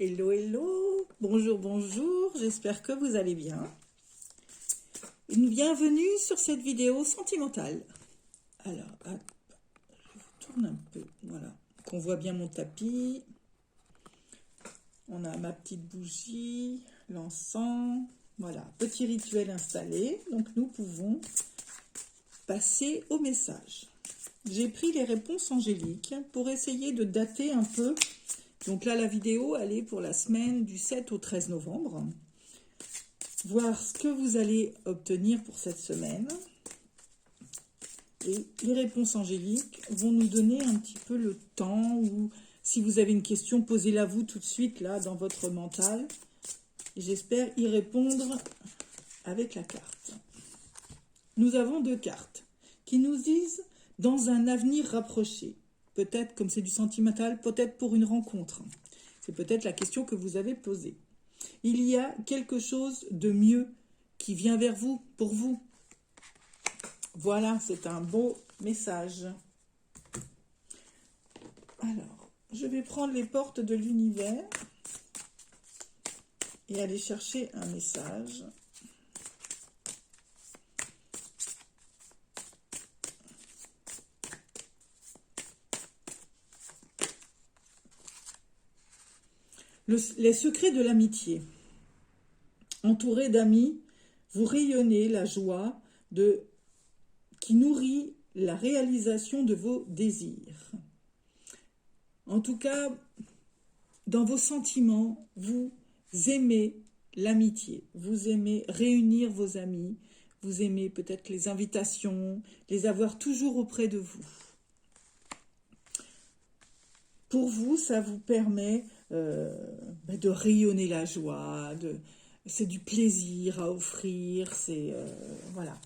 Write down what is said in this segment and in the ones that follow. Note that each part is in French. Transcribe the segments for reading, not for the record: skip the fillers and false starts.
Hello, hello, bonjour, bonjour, j'espère que vous allez bien. Bienvenue sur cette vidéo sentimentale. Alors, hop, je vous tourne un peu, voilà, qu'on voit bien mon tapis. On a ma petite bougie, l'encens, voilà, petit rituel installé. Donc nous pouvons passer au message. J'ai pris les réponses angéliques pour essayer de dater un peu. Donc là, la vidéo, elle est pour la semaine du 7 au 13 novembre. Voir ce que vous allez obtenir pour cette semaine. Et les réponses angéliques vont nous donner un petit peu le temps, ou si vous avez une question, posez-la vous tout de suite, là, dans votre mental. J'espère y répondre avec la carte. Nous avons deux cartes qui nous disent « dans un avenir rapproché ». Peut-être, comme c'est du sentimental, peut-être pour une rencontre. C'est peut-être la question que vous avez posée. Il y a quelque chose de mieux qui vient vers vous, pour vous. Voilà, c'est un beau message. Alors, je vais prendre les portes de l'univers et aller chercher un message. Les secrets de l'amitié. Entouré d'amis, vous rayonnez la joie qui nourrit la réalisation de vos désirs. En tout cas, dans vos sentiments, vous aimez l'amitié, vous aimez réunir vos amis, vous aimez peut-être les invitations, les avoir toujours auprès de vous. Pour vous, ça vous permet de rayonner la joie, c'est du plaisir à offrir, voilà.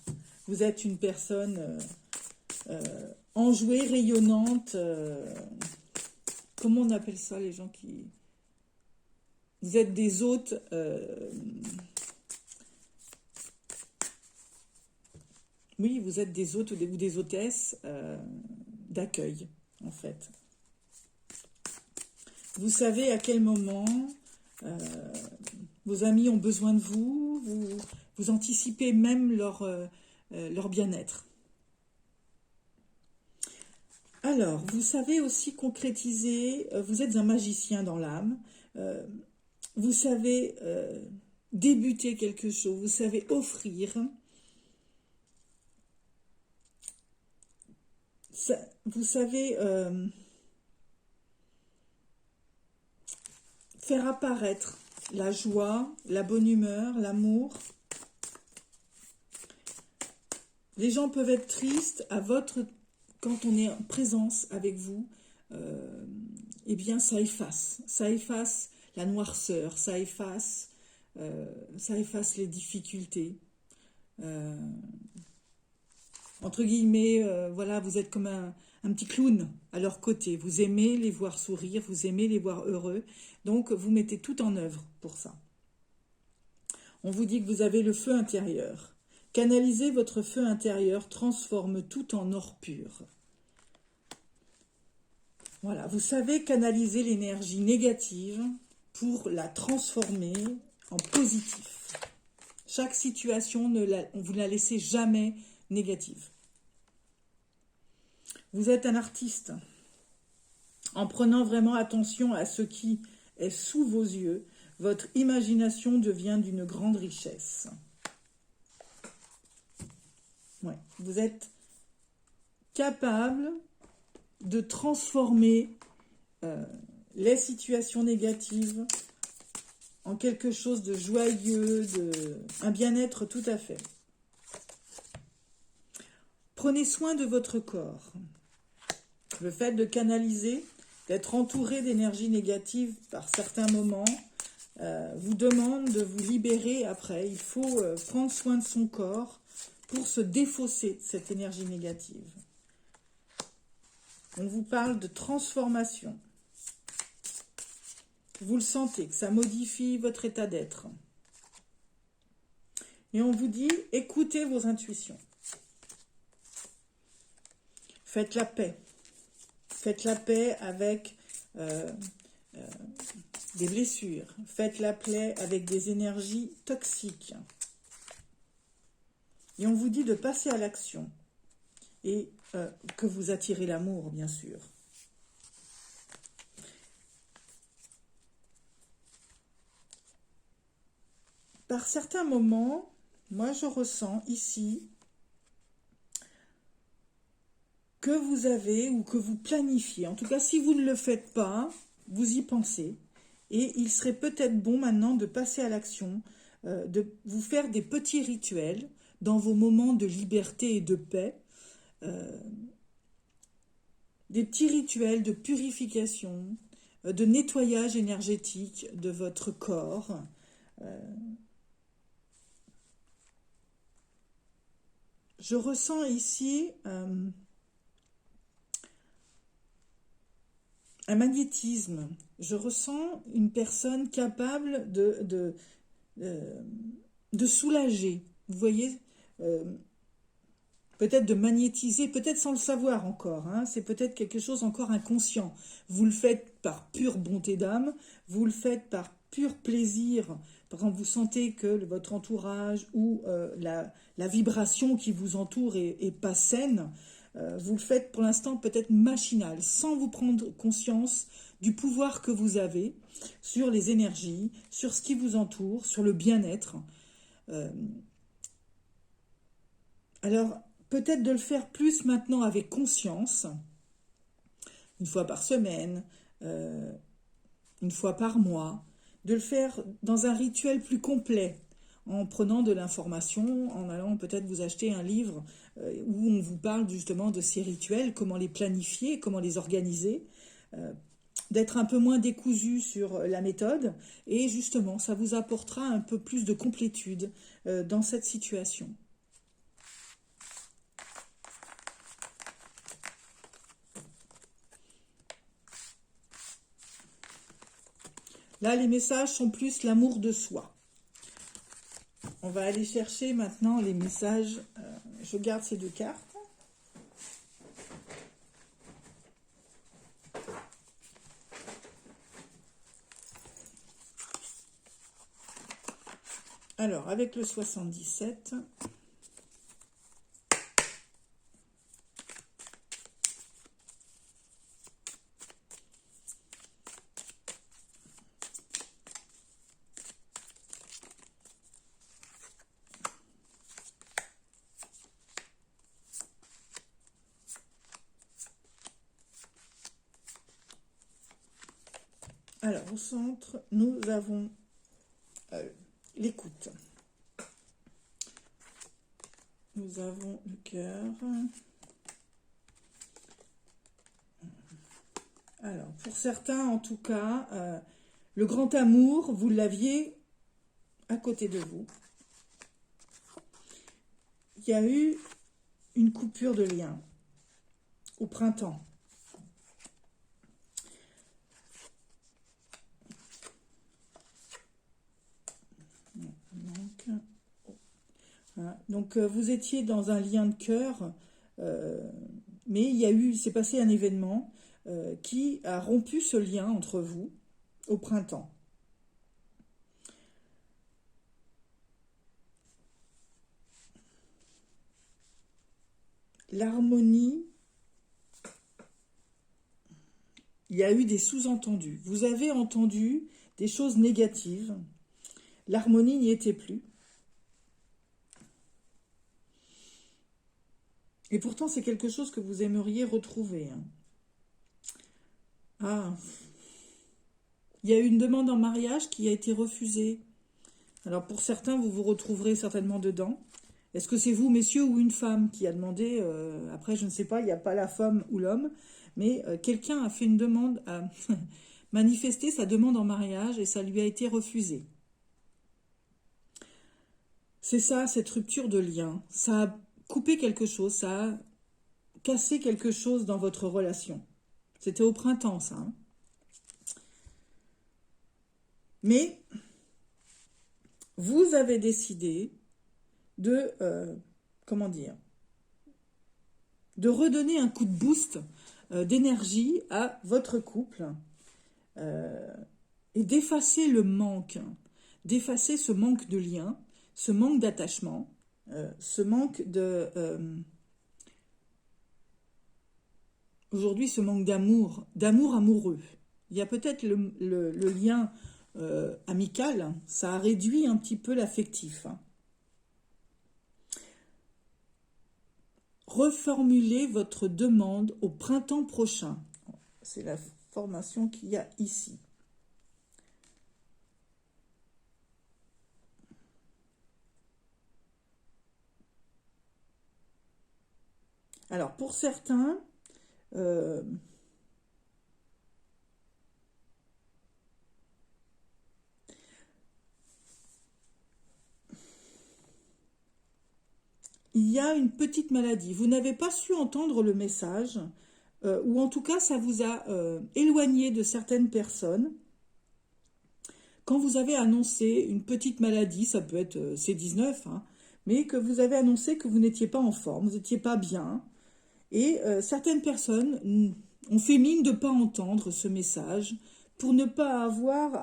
Vous êtes une personne enjouée, rayonnante, comment on appelle ça, les gens qui... Vous êtes des hôtes... Oui, vous êtes des hôtes ou des hôtesses d'accueil, en fait. Vous savez à quel moment vos amis ont besoin de vous, vous anticipez même leur bien-être. Alors, vous savez aussi concrétiser, vous êtes un magicien dans l'âme, vous savez débuter quelque chose, vous savez offrir, vous savez faire apparaître la joie, la bonne humeur, l'amour. Les gens peuvent être tristes quand on est en présence avec vous, eh bien ça efface la noirceur, ça efface les difficultés. Entre guillemets, voilà, vous êtes comme un petit clown à leur côté. Vous aimez les voir sourire, vous aimez les voir heureux. Donc, vous mettez tout en œuvre pour ça. On vous dit que vous avez le feu intérieur. Canalisez votre feu intérieur, transforme tout en or pur. Voilà, vous savez canaliser l'énergie négative pour la transformer en positif. Chaque situation, vous ne la laissez jamais négative. Vous êtes un artiste. En prenant vraiment attention à ce qui est sous vos yeux, votre imagination devient d'une grande richesse. Ouais. Vous êtes capable de transformer les situations négatives en quelque chose de joyeux, un bien-être tout à fait. Prenez soin de votre corps. Le fait de canaliser, d'être entouré d'énergie négative par certains moments, vous demande de vous libérer après. Il faut prendre soin de son corps pour se défausser de cette énergie négative. On vous parle de transformation. Vous le sentez, que ça modifie votre état d'être. Et on vous dit, écoutez vos intuitions. Faites la paix. Faites la paix avec des blessures. Faites la paix avec des énergies toxiques. Et on vous dit de passer à l'action. Et que vous attirez l'amour, bien sûr. Par certains moments, moi je ressens ici que vous avez ou que vous planifiez. En tout cas, si vous ne le faites pas, vous y pensez. Et il serait peut-être bon maintenant de passer à l'action, de vous faire des petits rituels dans vos moments de liberté et de paix. Des petits rituels de purification, de nettoyage énergétique de votre corps. Je ressens ici un magnétisme. Je ressens une personne capable de soulager. Vous voyez, peut-être de magnétiser, peut-être sans le savoir encore. Hein, c'est peut-être quelque chose encore inconscient. Vous le faites par pure bonté d'âme, vous le faites par pur plaisir. Par exemple, vous sentez que votre entourage ou la vibration qui vous entoure est pas saine. Vous le faites pour l'instant peut-être machinal, sans vous prendre conscience du pouvoir que vous avez sur les énergies, sur ce qui vous entoure, sur le bien-être. Alors, peut-être de le faire plus maintenant avec conscience, une fois par semaine, une fois par mois, de le faire dans un rituel plus complet, en prenant de l'information, en allant peut-être vous acheter un livre où on vous parle justement de ces rituels, comment les planifier, comment les organiser, d'être un peu moins décousu sur la méthode, et justement, ça vous apportera un peu plus de complétude dans cette situation. Là, les messages sont plus l'amour de soi. On va aller chercher maintenant les messages. Je garde ces deux cartes. Alors, avec le 77... Alors, au centre, nous avons l'écoute. Nous avons le cœur. Alors, pour certains, en tout cas, le grand amour, vous l'aviez à côté de vous. Il y a eu une coupure de lien au printemps. Donc, vous étiez dans un lien de cœur, mais il s'est passé un événement qui a rompu ce lien entre vous au printemps. L'harmonie, il y a eu des sous-entendus. Vous avez entendu des choses négatives. L'harmonie n'y était plus. Et pourtant, c'est quelque chose que vous aimeriez retrouver. Ah, il y a eu une demande en mariage qui a été refusée. Alors pour certains, vous vous retrouverez certainement dedans. Est-ce que c'est vous, messieurs, ou une femme qui a demandé, après je ne sais pas, il n'y a pas la femme ou l'homme, mais quelqu'un a fait une demande, a manifesté sa demande en mariage et ça lui a été refusé. C'est ça, cette rupture de lien. Ça a coupé quelque chose, ça a cassé quelque chose dans votre relation. C'était au printemps, ça. Hein. Mais vous avez décidé de, comment dire, de redonner un coup de boost d'énergie à votre couple. et d'effacer le manque, d'effacer ce manque de lien, ce manque d'attachement, ce manque de... aujourd'hui, ce manque d'amour, d'amour amoureux. Il y a peut-être le lien amical, ça a réduit un petit peu l'affectif. Reformulez votre demande au printemps prochain. C'est la formation qu'il y a ici. Alors, pour certains, il y a une petite maladie. Vous n'avez pas su entendre le message, ou en tout cas, ça vous a éloigné de certaines personnes. Quand vous avez annoncé une petite maladie, ça peut être C19, hein, mais que vous avez annoncé que vous n'étiez pas en forme, vous n'étiez pas bien, et certaines personnes ont fait mine de ne pas entendre ce message pour ne pas avoir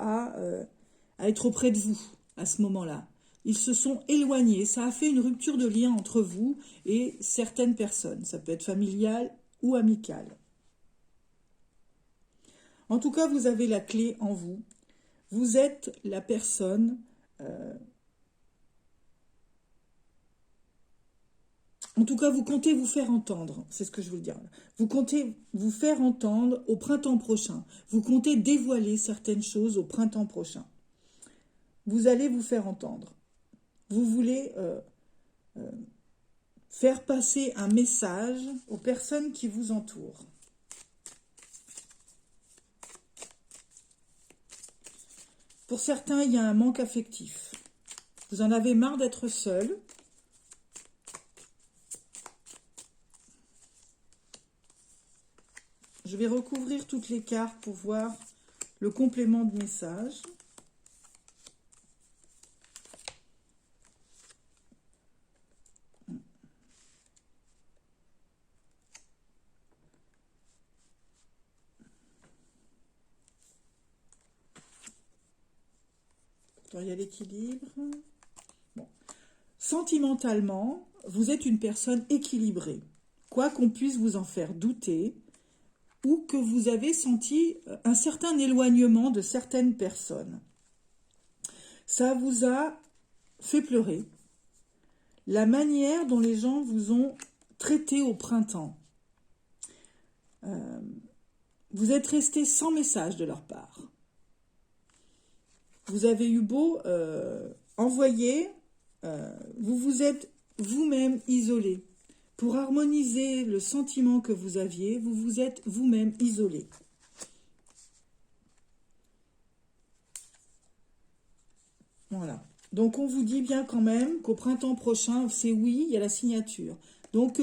à être auprès de vous à ce moment-là. Ils se sont éloignés, ça a fait une rupture de lien entre vous et certaines personnes. Ça peut être familial ou amical. En tout cas, vous avez la clé en vous. Vous êtes la personne... en tout cas, vous comptez vous faire entendre, c'est ce que je veux dire. Vous comptez vous faire entendre au printemps prochain. Vous comptez dévoiler certaines choses au printemps prochain. Vous allez vous faire entendre. Vous voulez faire passer un message aux personnes qui vous entourent. Pour certains, il y a un manque affectif. Vous en avez marre d'être seul. Je vais recouvrir toutes les cartes pour voir le complément de message. Il y a l'équilibre. Bon. Sentimentalement, vous êtes une personne équilibrée. Quoi qu'on puisse vous en faire douter, ou que vous avez senti un certain éloignement de certaines personnes. Ça vous a fait pleurer. La manière dont les gens vous ont traité au printemps. Vous êtes resté sans message de leur part. Vous avez eu beau envoyer, vous vous êtes vous-même isolé. Pour harmoniser le sentiment que vous aviez, vous vous êtes vous-même isolé. Voilà. Donc, on vous dit bien quand même qu'au printemps prochain, c'est oui, il y a la signature. Donc,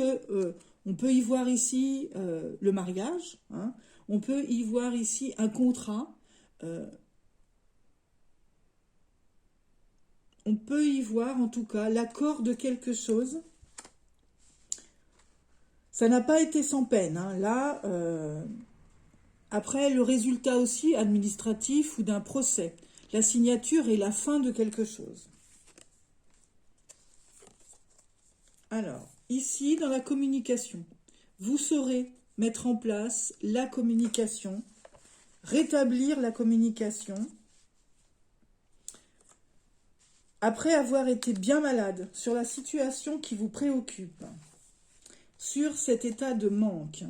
on peut y voir ici le mariage. Hein, on peut y voir ici un contrat. On peut y voir, en tout cas, l'accord de quelque chose. Ça n'a pas été sans peine. Hein. Là, après, le résultat aussi administratif ou d'un procès. La signature est la fin de quelque chose. Alors, ici, dans la communication, vous saurez mettre en place la communication, rétablir la communication, après avoir été bien malade sur la situation qui vous préoccupe, sur cet état de manque,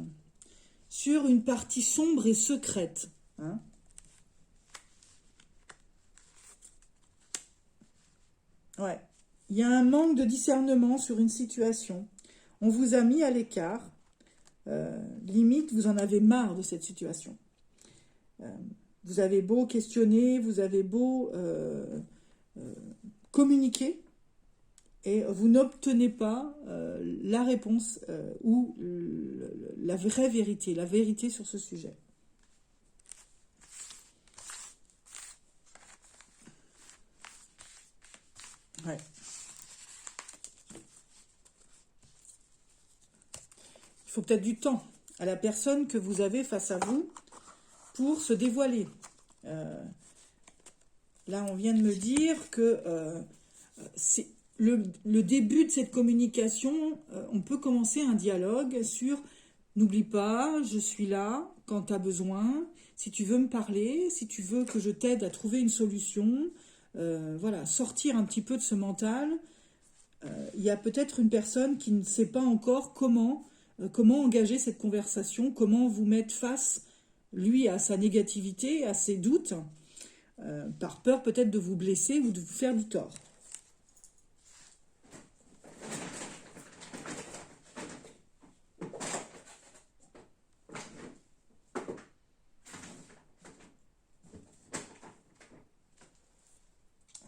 sur une partie sombre et secrète. Hein. Ouais. Il y a un manque de discernement sur une situation. On vous a mis à l'écart. Limite, vous en avez marre de cette situation. Vous avez beau questionner, vous avez beau communiquer, et vous n'obtenez pas la réponse ou la vraie vérité, la vérité sur ce sujet. Ouais. Il faut peut-être du temps à la personne que vous avez face à vous pour se dévoiler. Là, on vient de me dire que c'est le début de cette communication. On peut commencer un dialogue sur « N'oublie pas, je suis là quand tu as besoin. Si tu veux me parler, si tu veux que je t'aide à trouver une solution. » Voilà, sortir un petit peu de ce mental. Il y a peut-être une personne qui ne sait pas encore comment engager cette conversation, comment vous mettre face, lui, à sa négativité, à ses doutes, par peur peut-être de vous blesser ou de vous faire du tort.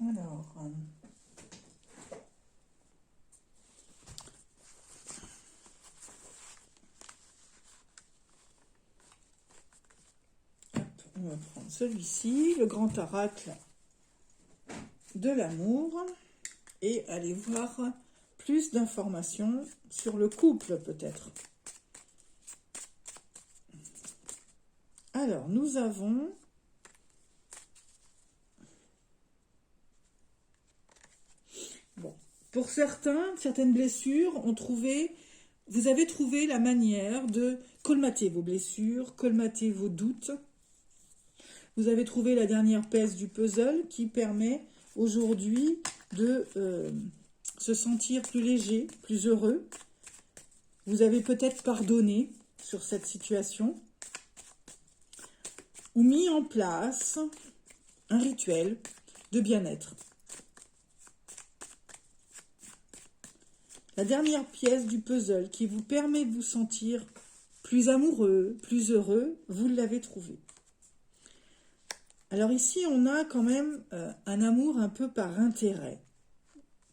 Alors... on va prendre celui-ci, le grand oracle de l'amour, et aller voir plus d'informations sur le couple peut-être. Alors, nous avons... Bon, pour certaines blessures ont trouvé... Vous avez trouvé la manière de colmater vos blessures, colmater vos doutes. Vous avez trouvé la dernière pièce du puzzle qui permet aujourd'hui de se sentir plus léger, plus heureux. Vous avez peut-être pardonné sur cette situation ou mis en place un rituel de bien-être. La dernière pièce du puzzle qui vous permet de vous sentir plus amoureux, plus heureux, vous l'avez trouvée. Alors ici, on a quand même un amour un peu par intérêt.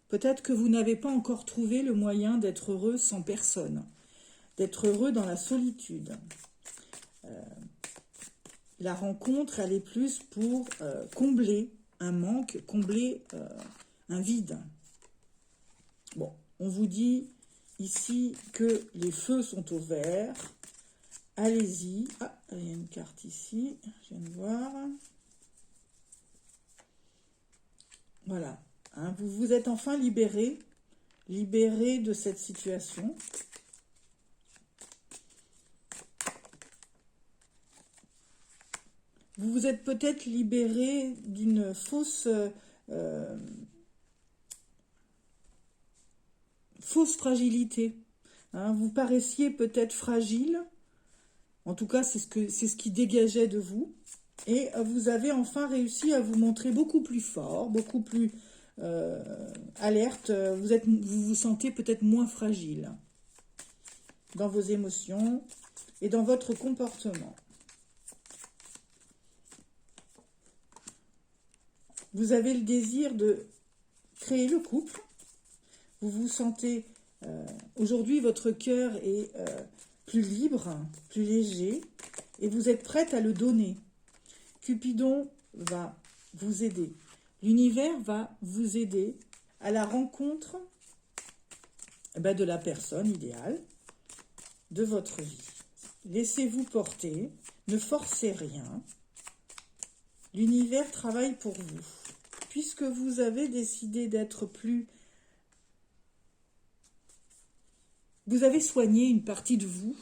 Peut-être que vous n'avez pas encore trouvé le moyen d'être heureux sans personne, d'être heureux dans la solitude. La rencontre, elle est plus pour combler un manque, combler un vide. Bon, on vous dit ici que les feux sont au vert. Allez-y. Ah, il y a une carte ici, je viens de voir. Voilà, hein, vous vous êtes enfin libéré de cette situation. Vous vous êtes peut-être libéré d'une fausse fragilité. Hein, vous paraissiez peut-être fragile, en tout cas c'est ce qui dégageait de vous. Et vous avez enfin réussi à vous montrer beaucoup plus fort, beaucoup plus alerte. Vous vous sentez peut-être moins fragile dans vos émotions et dans votre comportement. Vous avez le désir de créer le couple. Vous vous sentez... aujourd'hui, votre cœur est plus libre, plus léger, et vous êtes prête à le donner. Cupidon va vous aider. L'univers va vous aider à la rencontre de la personne idéale de votre vie. Laissez-vous porter, ne forcez rien. L'univers travaille pour vous. Puisque vous avez décidé d'être plus... Vous avez soigné une partie de vous.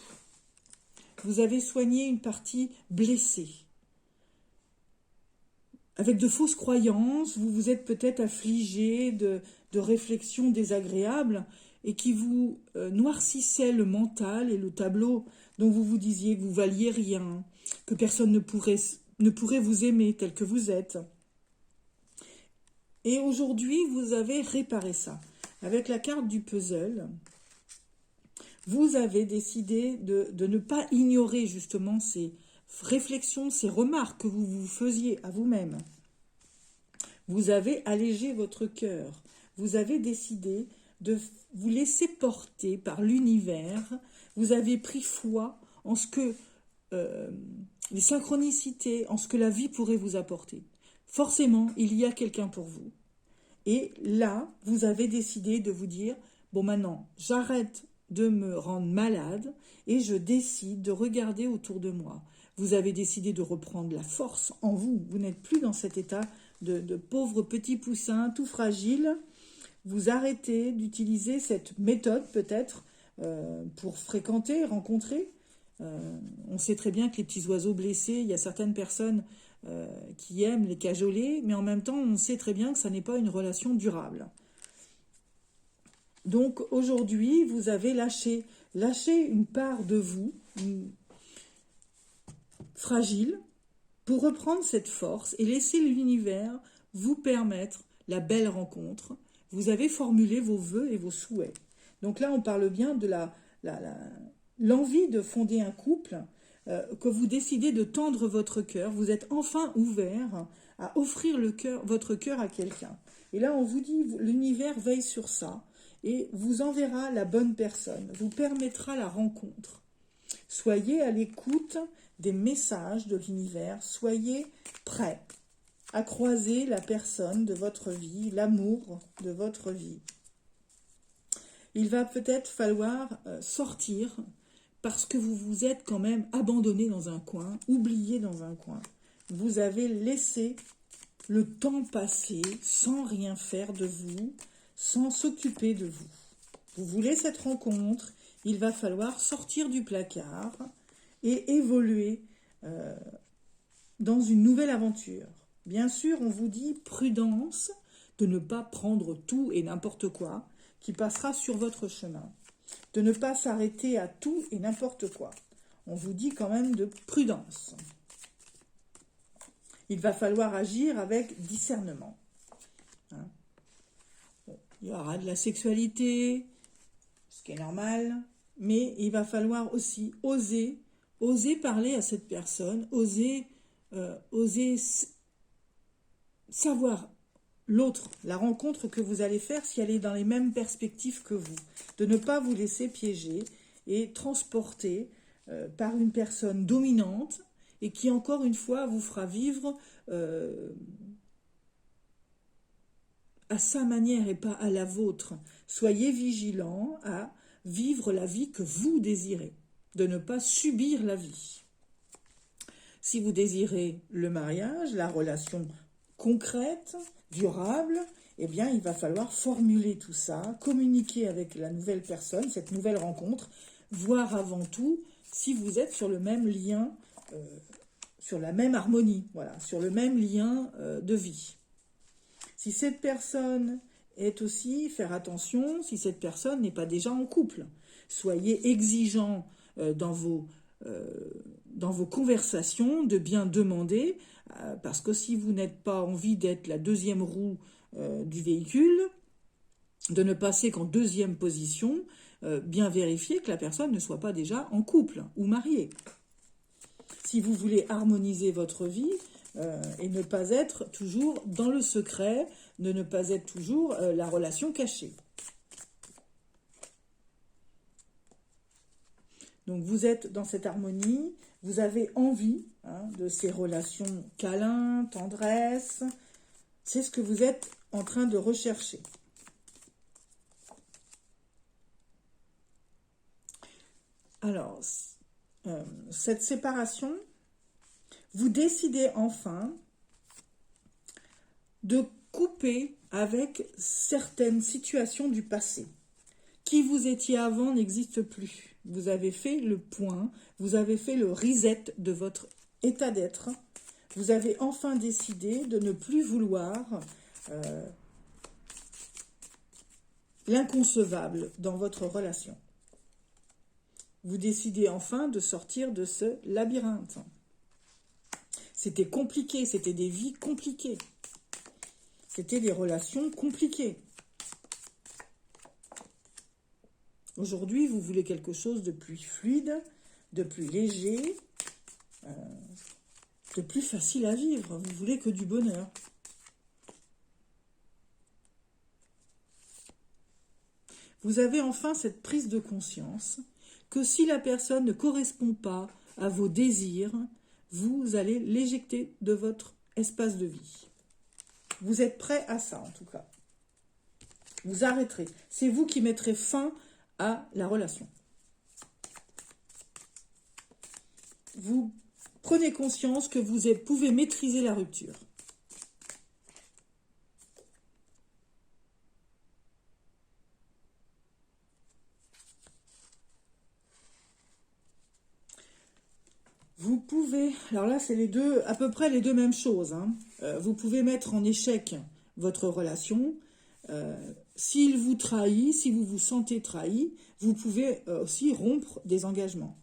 Vous avez soigné une partie blessée. Avec de fausses croyances, vous vous êtes peut-être affligé de réflexions désagréables et qui vous noircissaient le mental et le tableau dont vous vous disiez que vous valiez rien, que personne ne pourrait vous aimer tel que vous êtes. Et aujourd'hui, vous avez réparé ça. Avec la carte du puzzle, vous avez décidé de ne pas ignorer justement ces réflexions, ces remarques que vous vous faisiez à vous-même. Vous avez allégé votre cœur. Vous avez décidé de vous laisser porter par l'univers. Vous avez pris foi en ce que les synchronicités, en ce que la vie pourrait vous apporter. Forcément, il y a quelqu'un pour vous. Et là, vous avez décidé de vous dire, bon maintenant, j'arrête de me rendre malade et je décide de regarder autour de moi. Vous avez décidé de reprendre la force en vous. Vous n'êtes plus dans cet état de pauvres petits poussins tout fragiles, vous arrêtez d'utiliser cette méthode peut-être pour fréquenter, rencontrer. On sait très bien que les petits oiseaux blessés, il y a certaines personnes qui aiment les cajoler, mais en même temps, on sait très bien que ça n'est pas une relation durable. Donc aujourd'hui, vous avez lâché une part de vous, fragile, pour reprendre cette force et laisser l'univers vous permettre la belle rencontre. Vous avez formulé vos vœux et vos souhaits. Donc là, on parle bien de l'envie de fonder un couple, que vous décidez de tendre votre cœur. Vous êtes enfin ouvert à offrir votre cœur à quelqu'un. Et là, on vous dit, l'univers veille sur ça et vous enverra la bonne personne, vous permettra la rencontre. Soyez à l'écoute des messages de l'univers, soyez prêts à croiser la personne de votre vie, l'amour de votre vie. Il va peut-être falloir sortir parce que vous vous êtes quand même abandonné dans un coin, oublié dans un coin. Vous avez laissé le temps passer sans rien faire de vous, sans s'occuper de vous. Vous voulez cette rencontre, il va falloir sortir du placard et évoluer dans une nouvelle aventure. Bien sûr, on vous dit prudence de ne pas prendre tout et n'importe quoi qui passera sur votre chemin, de ne pas s'arrêter à tout et n'importe quoi. On vous dit quand même de prudence. Il va falloir agir avec discernement. Hein? Bon, il y aura de la sexualité, ce qui est normal, mais il va falloir aussi oser parler à cette personne, oser savoir l'autre, la rencontre que vous allez faire si elle est dans les mêmes perspectives que vous, de ne pas vous laisser piéger et transporter par une personne dominante et qui, encore une fois, vous fera vivre à sa manière et pas à la vôtre. Soyez vigilants à vivre la vie que vous désirez, de ne pas subir la vie. Si vous désirez le mariage, la relation concrète, durable, eh bien, il va falloir formuler tout ça, communiquer avec la nouvelle personne, cette nouvelle rencontre, voir avant tout si vous êtes sur le même lien, sur la même harmonie, voilà, sur le même lien de vie. Si cette personne est aussi, faire attention, si cette personne n'est pas déjà en couple. Soyez exigeants dans vos conversations, de bien demander, parce que si vous n'êtes pas envie d'être la deuxième roue du véhicule, de ne passer qu'en deuxième position, bien vérifier que la personne ne soit pas déjà en couple ou mariée. Si vous voulez harmoniser votre vie et ne pas être toujours dans le secret, de ne pas être toujours la relation cachée. Donc vous êtes dans cette harmonie, vous avez envie de ces relations câlins, tendresse, c'est ce que vous êtes en train de rechercher. Alors, cette séparation, vous décidez enfin de couper avec certaines situations du passé. Qui vous étiez avant n'existe plus. Vous avez fait le point, vous avez fait le reset de votre état d'être. Vous avez enfin décidé de ne plus vouloir l'inconcevable dans votre relation. Vous décidez enfin de sortir de ce labyrinthe. C'était compliqué, c'était des vies compliquées. C'était des relations compliquées. Aujourd'hui, vous voulez quelque chose de plus fluide, de plus léger, de plus facile à vivre. Vous voulez que du bonheur. Vous avez enfin cette prise de conscience que si la personne ne correspond pas à vos désirs, vous allez l'éjecter de votre espace de vie. Vous êtes prêt à ça, en tout cas. Vous arrêterez. C'est vous qui mettrez fin à la relation. Vous prenez conscience que vous pouvez maîtriser la rupture. pouvez, alors là c'est les deux, à peu près les deux mêmes choses, hein. Vous pouvez mettre en échec votre relation. S'il vous trahit, si vous vous sentez trahi, vous pouvez aussi rompre des engagements.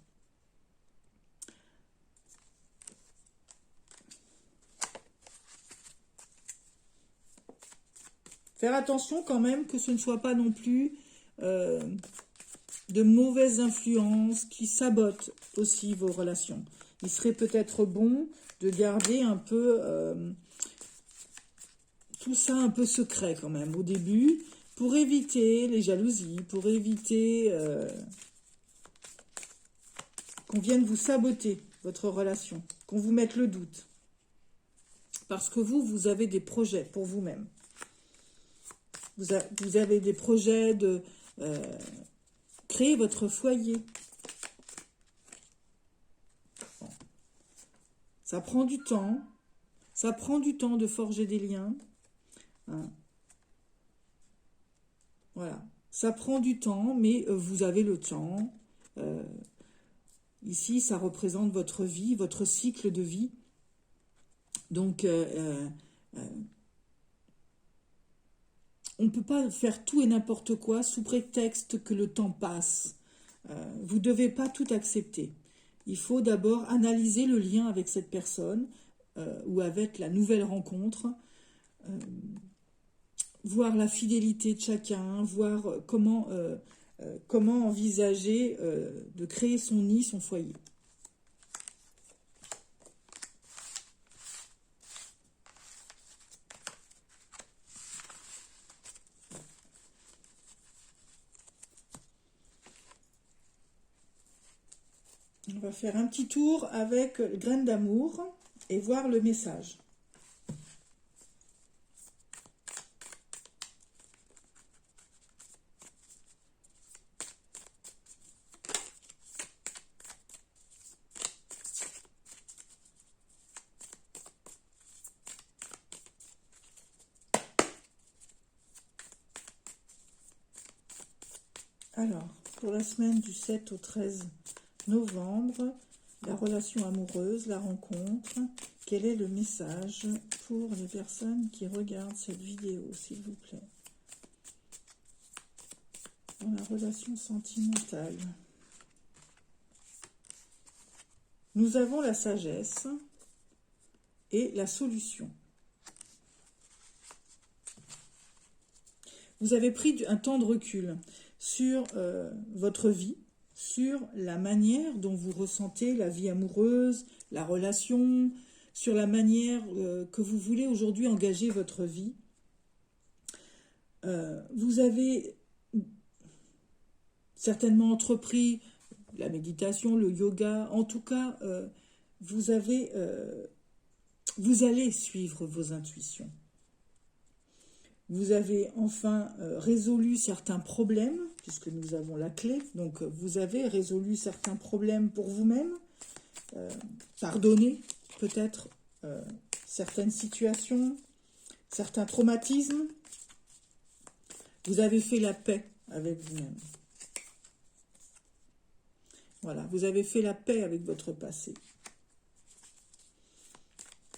Faire attention quand même que ce ne soit pas non plus de mauvaises influences qui sabotent aussi vos relations. Il serait peut-être bon de garder un peu tout ça un peu secret quand même au début, pour éviter les jalousies, pour éviter qu'on vienne vous saboter votre relation, qu'on vous mette le doute. Parce que vous avez des projets pour vous-même. Vous avez des projets de créer votre foyer. Bon. Ça prend du temps. Ça prend du temps de forger des liens. Hein. Voilà. Ça prend du temps, mais vous avez le temps. Ici, ça représente votre vie, votre cycle de vie. Donc, on ne peut pas faire tout et n'importe quoi sous prétexte que le temps passe. Vous ne devez pas tout accepter. Il faut d'abord analyser le lien avec cette personne ou avec la nouvelle rencontre, voir la fidélité de chacun, voir comment envisager de créer son nid, son foyer. On va faire un petit tour avec graine d'amour et voir le message. Alors, pour la semaine du 7 au 13 novembre, la relation amoureuse, la rencontre, quel est le message pour les personnes qui regardent cette vidéo, s'il vous plaît? Dans la relation sentimentale, nous avons la sagesse et la solution. Vous avez pris un temps de recul sur votre vie, sur la manière dont vous ressentez la vie amoureuse, la relation, sur la manière que vous voulez aujourd'hui engager votre vie. Vous avez certainement entrepris la méditation, le yoga, en tout cas, vous allez suivre vos intuitions. Vous avez enfin résolu certains problèmes, puisque nous avons la clé. Donc, vous avez résolu certains problèmes pour vous-même. Pardonné, peut-être, certaines situations, certains traumatismes. Vous avez fait la paix avec vous-même. Voilà, vous avez fait la paix avec votre passé.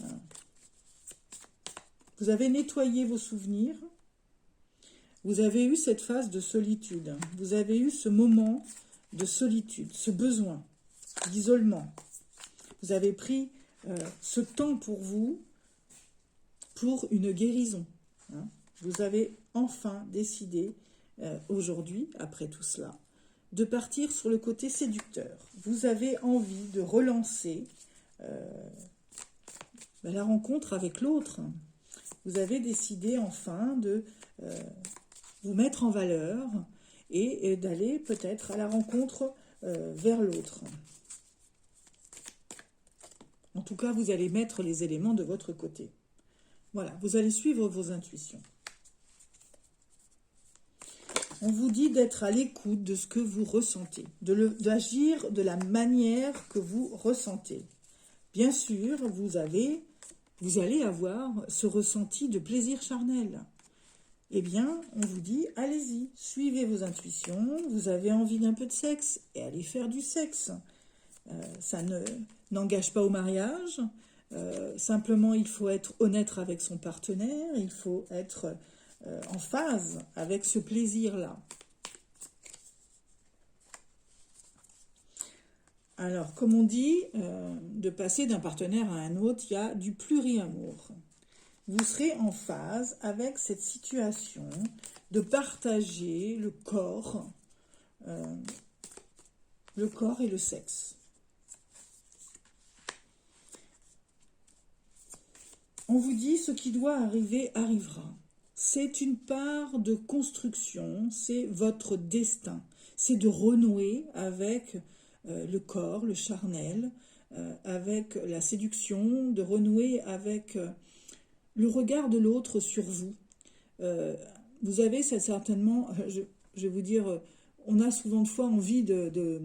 Voilà. Vous avez nettoyé vos souvenirs. Vous avez eu cette phase de solitude. Vous avez eu ce moment de solitude, ce besoin d'isolement. Vous avez pris ce temps pour vous, pour une guérison. Hein. Vous avez enfin décidé, aujourd'hui, après tout cela, de partir sur le côté séducteur. Vous avez envie de relancer la rencontre avec l'autre. Vous avez décidé enfin de vous mettre en valeur et d'aller peut-être à la rencontre vers l'autre. En tout cas, vous allez mettre les éléments de votre côté. Voilà, vous allez suivre vos intuitions. On vous dit d'être à l'écoute de ce que vous ressentez, d'agir de la manière que vous ressentez. Bien sûr, vous allez avoir ce ressenti de plaisir charnel. Eh bien, on vous dit, allez-y, suivez vos intuitions. Vous avez envie d'un peu de sexe, et allez faire du sexe. Ça n'engage pas au mariage. Simplement, il faut être honnête avec son partenaire. Il faut être en phase avec ce plaisir-là. Alors, comme on dit, de passer d'un partenaire à un autre, il y a du pluriamour. Vous serez en phase avec cette situation de partager le corps et le sexe. On vous dit ce qui doit arriver arrivera. C'est une part de construction, c'est votre destin. C'est de renouer avec le corps, le charnel, avec la séduction, de renouer avec le regard de l'autre sur vous. Vous avez certainement, je vais vous dire, on a souvent de fois envie de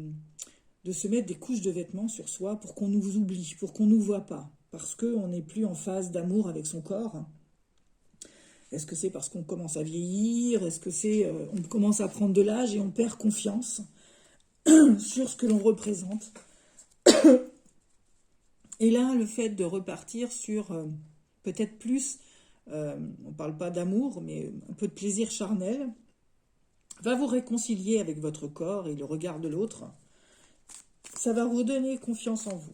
se mettre des couches de vêtements sur soi pour qu'on nous oublie, pour qu'on ne nous voit pas, parce qu'on n'est plus en phase d'amour avec son corps. Est-ce que c'est parce qu'on commence à vieillir? Est-ce que c'est on commence à prendre de l'âge et on perd confiance sur ce que l'on représente? Et là, le fait de repartir sur peut-être plus, on ne parle pas d'amour, mais un peu de plaisir charnel, va vous réconcilier avec votre corps et le regard de l'autre. Ça va vous donner confiance en vous.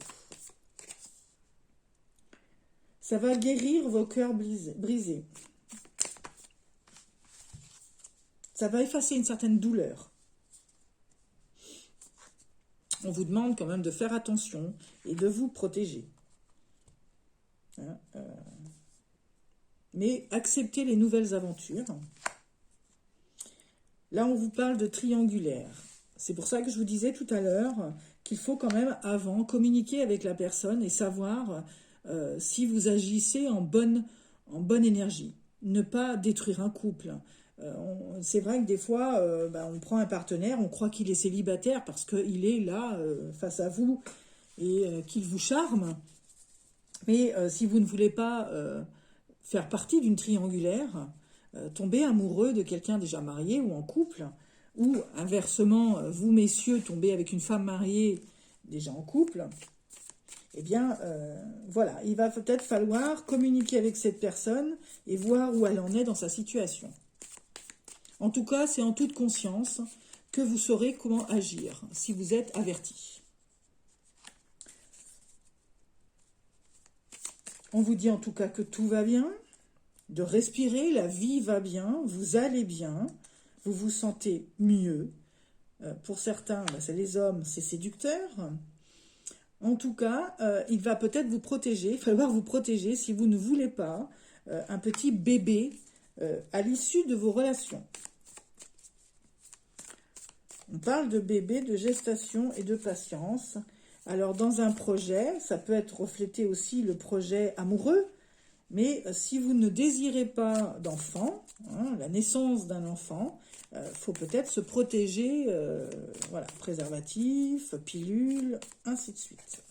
Ça va guérir vos cœurs brisés. Ça va effacer une certaine douleur. On vous demande quand même de faire attention et de vous protéger. Mais acceptez les nouvelles aventures. Là, on vous parle de triangulaire. C'est pour ça que je vous disais tout à l'heure qu'il faut quand même, avant, communiquer avec la personne et savoir si vous agissez en bonne énergie. Ne pas détruire un couple. C'est vrai que des fois, on prend un partenaire, on croit qu'il est célibataire parce qu'il est là, face à vous, et qu'il vous charme. Mais si vous ne voulez pas faire partie d'une triangulaire, tomber amoureux de quelqu'un déjà marié ou en couple, ou inversement, vous messieurs, tombez avec une femme mariée déjà en couple, eh bien, voilà, il va peut-être falloir communiquer avec cette personne et voir où elle en est dans sa situation. En tout cas, c'est en toute conscience que vous saurez comment agir, si vous êtes averti. On vous dit en tout cas que tout va bien, de respirer, la vie va bien, vous allez bien, vous vous sentez mieux. Pour certains, c'est les hommes, c'est séducteur. En tout cas, il va peut-être vous protéger, il va falloir vous protéger si vous ne voulez pas un petit bébé à l'issue de vos relations. On parle de bébé, de gestation et de patience. Alors, dans un projet, ça peut être reflété aussi le projet amoureux, mais si vous ne désirez pas d'enfant, la naissance d'un enfant, faut peut-être se protéger, voilà, préservatif, pilule, ainsi de suite.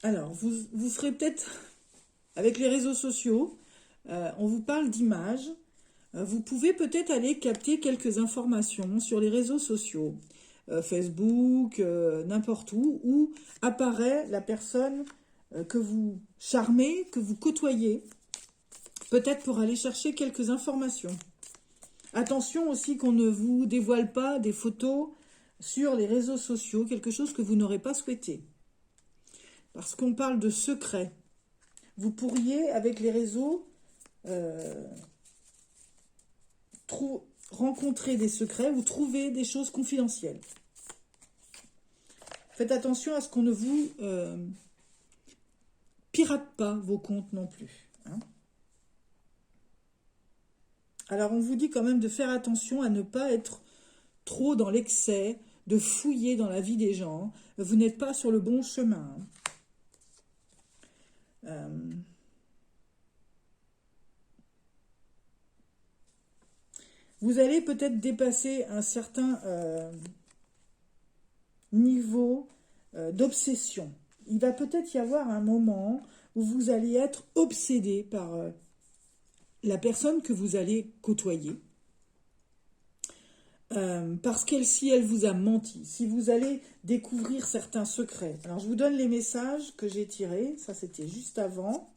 Alors, vous ferez peut-être, avec les réseaux sociaux, on vous parle d'images. Vous pouvez peut-être aller capter quelques informations sur les réseaux sociaux, Facebook, n'importe où apparaît la personne que vous charmez, que vous côtoyez, peut-être pour aller chercher quelques informations. Attention aussi qu'on ne vous dévoile pas des photos sur les réseaux sociaux, quelque chose que vous n'aurez pas souhaité. Parce qu'on parle de secret. Vous pourriez, avec les réseaux, rencontrer des secrets ou trouver des choses confidentielles. Faites attention à ce qu'on ne vous pirate pas vos comptes non plus. Alors on vous dit quand même de faire attention à ne pas être trop dans l'excès, de fouiller dans la vie des gens. Vous n'êtes pas sur le bon chemin. Vous allez peut-être dépasser un certain niveau d'obsession. Il va peut-être y avoir un moment où vous allez être obsédé par la personne que vous allez côtoyer. parce qu'elle, si elle vous a menti, si vous allez découvrir certains secrets. Alors, je vous donne les messages que j'ai tirés. Ça, c'était juste avant.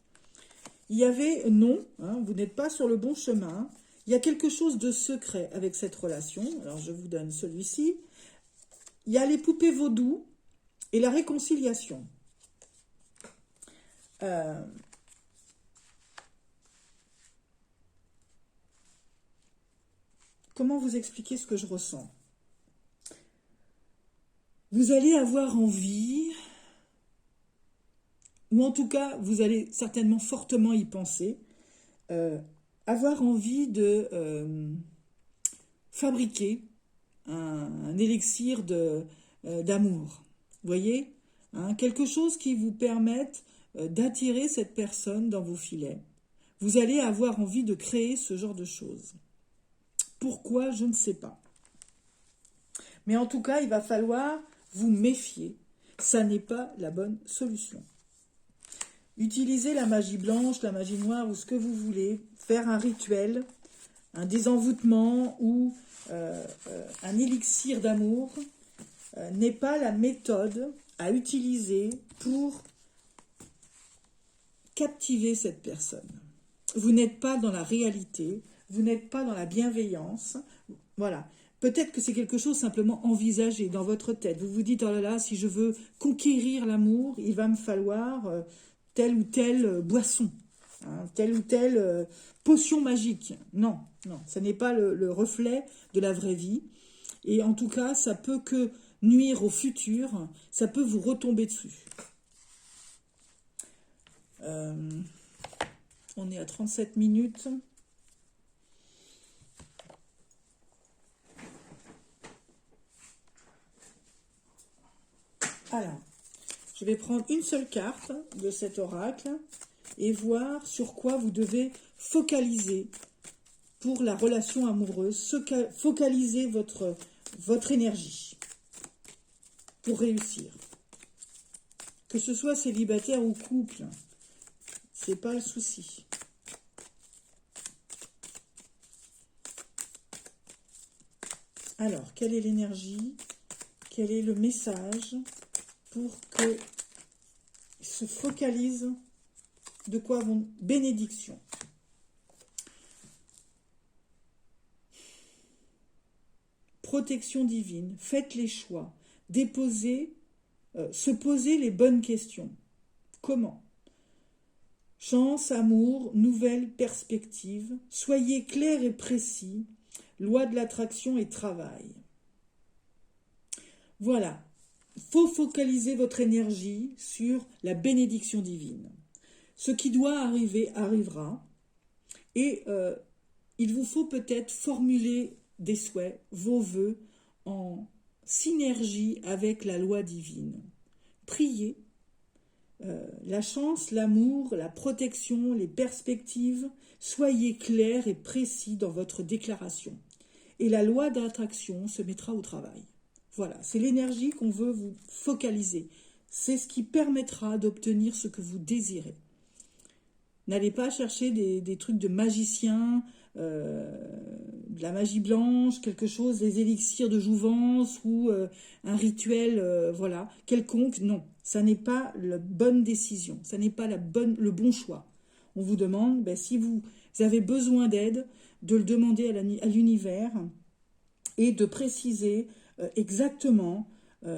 Il y avait non, hein, vous n'êtes pas sur le bon chemin. Il y a quelque chose de secret avec cette relation. Alors, je vous donne celui-ci. Il y a les poupées vaudou et la réconciliation. Comment vous expliquer ce que je ressens? Vous allez avoir envie, ou en tout cas, vous allez certainement fortement y penser, avoir envie de fabriquer un élixir d'amour. Vous voyez, hein, quelque chose qui vous permette d'attirer cette personne dans vos filets. Vous allez avoir envie de créer ce genre de choses. Pourquoi, je ne sais pas. Mais en tout cas, il va falloir vous méfier. Ça n'est pas la bonne solution. Utilisez la magie blanche, la magie noire ou ce que vous voulez. Faire un rituel, un désenvoûtement ou un élixir d'amour n'est pas la méthode à utiliser pour captiver cette personne. Vous n'êtes pas dans la réalité, vous n'êtes pas dans la bienveillance. Voilà. Peut-être que c'est quelque chose simplement envisagé dans votre tête. Vous vous dites, oh là là, si je veux conquérir l'amour, il va me falloir telle ou telle boisson, hein, telle ou telle potion magique. Non, non, ce n'est pas le reflet de la vraie vie. Et en tout cas, ça peut que nuire au futur, ça peut vous retomber dessus. On est à 37 minutes. Alors, je vais prendre une seule carte de cet oracle et voir sur quoi vous devez focaliser pour la relation amoureuse, focaliser votre énergie pour réussir. Que ce soit célibataire ou couple, c'est pas le souci. Alors, quelle est l'énergie? Quel est le message pour que se focalise de quoi vont bénédiction? Protection divine, faites les choix, déposez, se poser les bonnes questions. Comment? Chance, amour, nouvelles perspectives, soyez clairs et précis, loi de l'attraction et travail. Voilà, il faut focaliser votre énergie sur la bénédiction divine. Ce qui doit arriver arrivera et il vous faut peut-être formuler des souhaits, vos vœux en synergie avec la loi divine. Priez. La chance, l'amour, la protection, les perspectives, soyez clairs et précis dans votre déclaration. Et la loi d'attraction se mettra au travail. Voilà, c'est l'énergie qu'on veut vous focaliser. C'est ce qui permettra d'obtenir ce que vous désirez. N'allez pas chercher des trucs de magicien, de la magie blanche, quelque chose, des élixirs de jouvence ou un rituel voilà, quelconque. Non, ça n'est pas la bonne décision, ça n'est pas le bon choix. On vous demande, ben, si vous avez besoin d'aide, de le demander à l'univers et de préciser exactement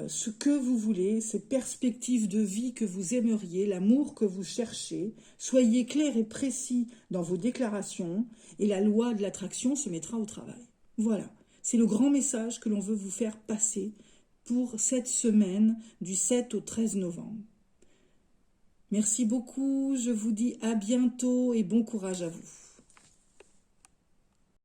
ce que vous voulez, ces perspectives de vie que vous aimeriez, l'amour que vous cherchez. Soyez clair et précis dans vos déclarations et la loi de l'attraction se mettra au travail. Voilà, c'est le grand message que l'on veut vous faire passer pour cette semaine du 7 au 13 novembre. Merci beaucoup, je vous dis à bientôt et bon courage à vous.